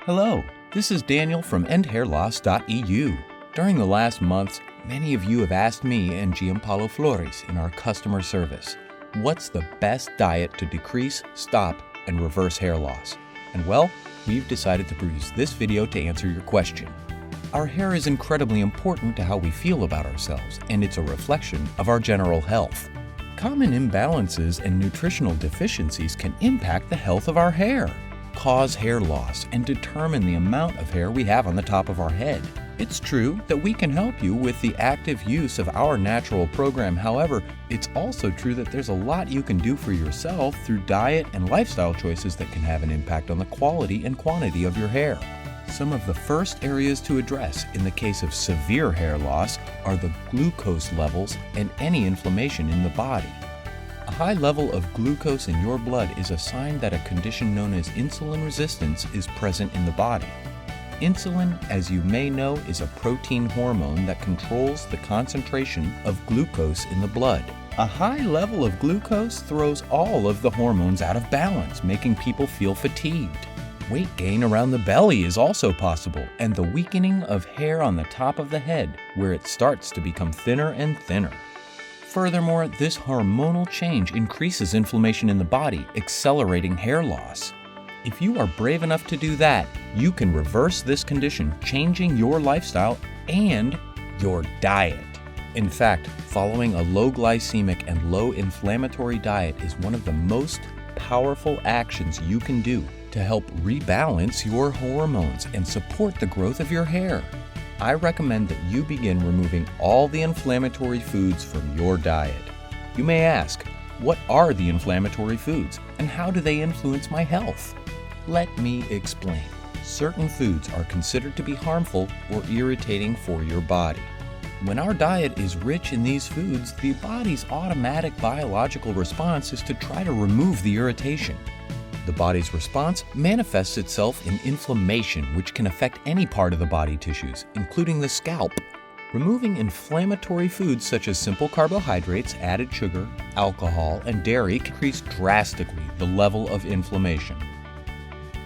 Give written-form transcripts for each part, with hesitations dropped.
Hello, this is Daniel from endhairloss.eu. During the last months, many of you have asked me and Giampaolo Flores in our customer service, what's the best diet to decrease, stop, and reverse hair loss? And well, we've decided to produce this video to answer your question. Our hair is incredibly important to how we feel about ourselves, and it's a reflection of our general health. Common imbalances and nutritional deficiencies can impact the health of our hair, cause hair loss, and determine the amount of hair we have on the top of our head. It's true that we can help you with the active use of our natural program. However, it's also true that there's a lot you can do for yourself through diet and lifestyle choices that can have an impact on the quality and quantity of your hair. Some of the first areas to address in the case of severe hair loss are the glucose levels and any inflammation in the body. A high level of glucose in your blood is a sign that a condition known as insulin resistance is present in the body. Insulin, as you may know, is a protein hormone that controls the concentration of glucose in the blood. A high level of glucose throws all of the hormones out of balance, making people feel fatigued. Weight gain around the belly is also possible, and the weakening of hair on the top of the head, where it starts to become thinner and thinner. Furthermore, this hormonal change increases inflammation in the body, accelerating hair loss. If you are brave enough to do that, you can reverse this condition, changing your lifestyle and your diet. In fact, following a low glycemic and low inflammatory diet is one of the most powerful actions you can do to help rebalance your hormones and support the growth of your hair. I recommend that you begin removing all the inflammatory foods from your diet. You may ask, what are the inflammatory foods and how do they influence my health? Let me explain. Certain foods are considered to be harmful or irritating for your body. When our diet is rich in these foods, the body's automatic biological response is to try to remove the irritation. The body's response manifests itself in inflammation, which can affect any part of the body tissues, including the scalp. Removing inflammatory foods such as simple carbohydrates, added sugar, alcohol, and dairy can increase drastically the level of inflammation.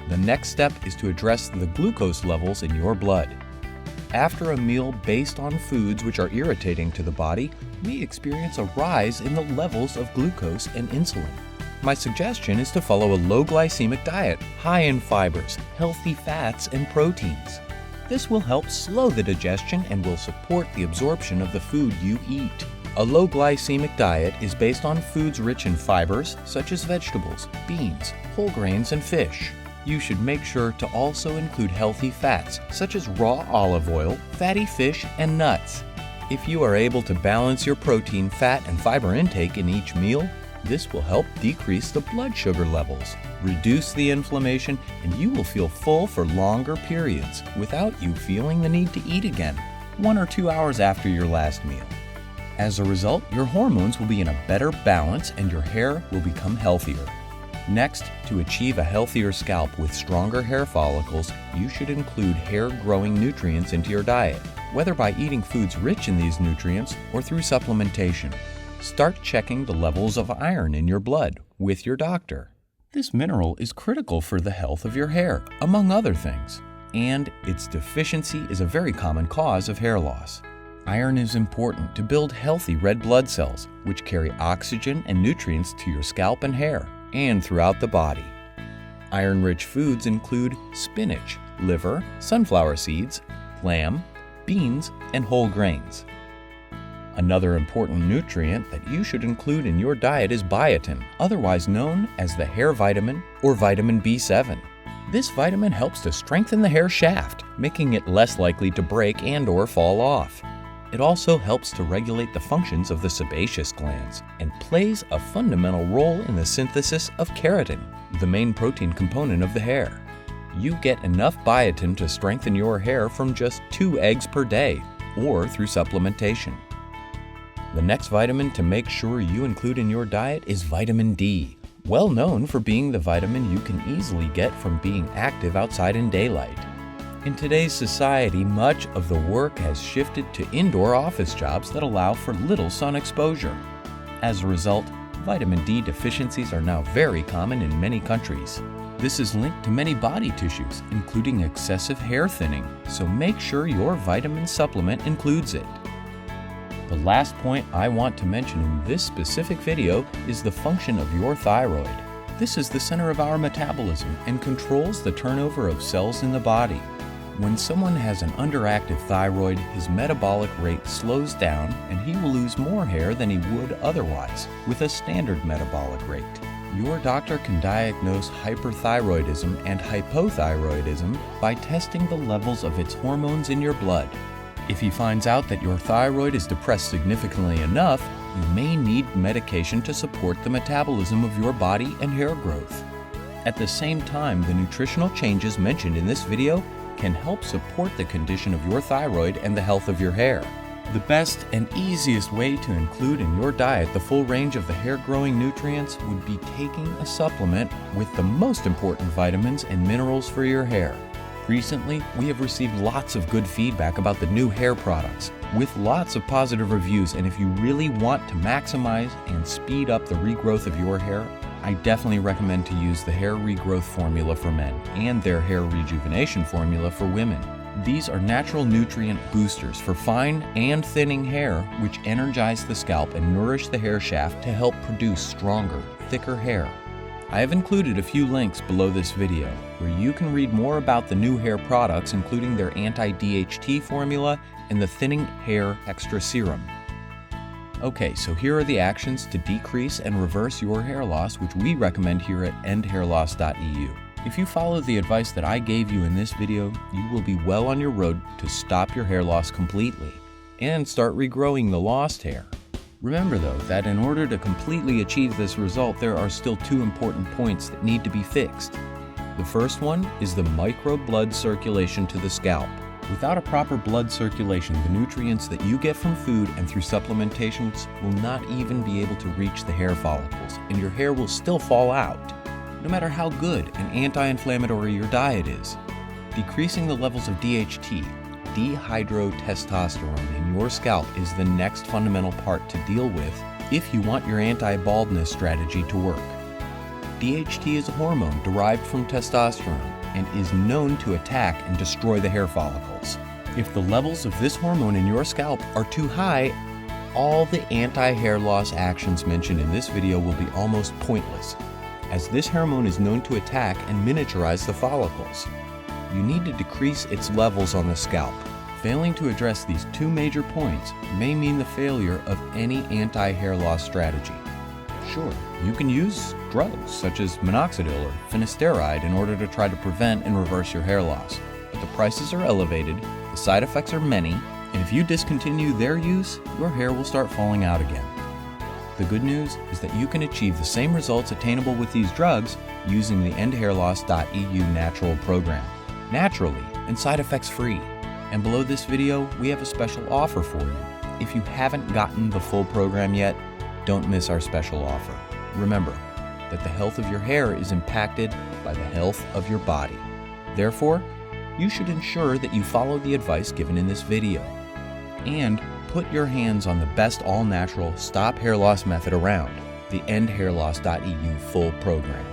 The next step is to address the glucose levels in your blood. After a meal based on foods which are irritating to the body, we experience a rise in the levels of glucose and insulin. My suggestion is to follow a low glycemic diet, high in fibers, healthy fats, and proteins. This will help slow the digestion and will support the absorption of the food you eat. A low glycemic diet is based on foods rich in fibers, such as vegetables, beans, whole grains, and fish. You should make sure to also include healthy fats, such as raw olive oil, fatty fish, and nuts. If you are able to balance your protein, fat, and fiber intake in each meal, this will help decrease the blood sugar levels, reduce the inflammation, and you will feel full for longer periods without you feeling the need to eat again, 1 or 2 hours after your last meal. As a result, your hormones will be in a better balance and your hair will become healthier. Next, to achieve a healthier scalp with stronger hair follicles, you should include hair-growing nutrients into your diet, whether by eating foods rich in these nutrients or through supplementation. Start checking the levels of iron in your blood with your doctor. This mineral is critical for the health of your hair, among other things, and its deficiency is a very common cause of hair loss. Iron is important to build healthy red blood cells, which carry oxygen and nutrients to your scalp and hair, and throughout the body. Iron-rich foods include spinach, liver, sunflower seeds, lamb, beans, and whole grains. Another important nutrient that you should include in your diet is biotin, otherwise known as the hair vitamin or vitamin B7. This vitamin helps to strengthen the hair shaft, making it less likely to break and/or fall off. It also helps to regulate the functions of the sebaceous glands and plays a fundamental role in the synthesis of keratin, the main protein component of the hair. You get enough biotin to strengthen your hair from just 2 eggs per day or through supplementation. The next vitamin to make sure you include in your diet is vitamin D, well known for being the vitamin you can easily get from being active outside in daylight. In today's society, much of the work has shifted to indoor office jobs that allow for little sun exposure. As a result, vitamin D deficiencies are now very common in many countries. This is linked to many body tissues, including excessive hair thinning, so make sure your vitamin supplement includes it. The last point I want to mention in this specific video is the function of your thyroid. This is the center of our metabolism and controls the turnover of cells in the body. When someone has an underactive thyroid, his metabolic rate slows down and he will lose more hair than he would otherwise with a standard metabolic rate. Your doctor can diagnose hyperthyroidism and hypothyroidism by testing the levels of its hormones in your blood. If he finds out that your thyroid is depressed significantly enough, you may need medication to support the metabolism of your body and hair growth. At the same time, the nutritional changes mentioned in this video can help support the condition of your thyroid and the health of your hair. The best and easiest way to include in your diet the full range of the hair-growing nutrients would be taking a supplement with the most important vitamins and minerals for your hair. Recently, we have received lots of good feedback about the new hair products, with lots of positive reviews, and if you really want to maximize and speed up the regrowth of your hair, I definitely recommend to use the hair regrowth formula for men and their hair rejuvenation formula for women. These are natural nutrient boosters for fine and thinning hair, which energize the scalp and nourish the hair shaft to help produce stronger, thicker hair. I have included a few links below this video where you can read more about the new hair products, including their anti-DHT formula and the thinning hair extra serum. Okay, so here are the actions to decrease and reverse your hair loss, which we recommend here at endhairloss.eu. If you follow the advice that I gave you in this video, you will be well on your road to stop your hair loss completely and start regrowing the lost hair. Remember though, that in order to completely achieve this result, there are still two important points that need to be fixed. The first one is the micro blood circulation to the scalp. Without a proper blood circulation, the nutrients that you get from food and through supplementations will not even be able to reach the hair follicles, and your hair will still fall out, no matter how good and anti-inflammatory your diet is. Decreasing the levels of DHT, dehydrotestosterone, in your scalp is the next fundamental part to deal with if you want your anti-baldness strategy to work. DHT is a hormone derived from testosterone and is known to attack and destroy the hair follicles. If the levels of this hormone in your scalp are too high, all the anti-hair loss actions mentioned in this video will be almost pointless, as this hormone is known to attack and miniaturize the follicles. You need to decrease its levels on the scalp. Failing to address these two major points may mean the failure of any anti-hair loss strategy. Sure, you can use drugs such as minoxidil or finasteride in order to try to prevent and reverse your hair loss, but the prices are elevated, the side effects are many, and if you discontinue their use, your hair will start falling out again. The good news is that you can achieve the same results attainable with these drugs using the endhairloss.eu natural program, naturally and side effects free. And below this video, we have a special offer for you. If you haven't gotten the full program yet, don't miss our special offer. Remember that the health of your hair is impacted by the health of your body. Therefore, you should ensure that you follow the advice given in this video and put your hands on the best all-natural stop hair loss method around, the endhairloss.eu full program.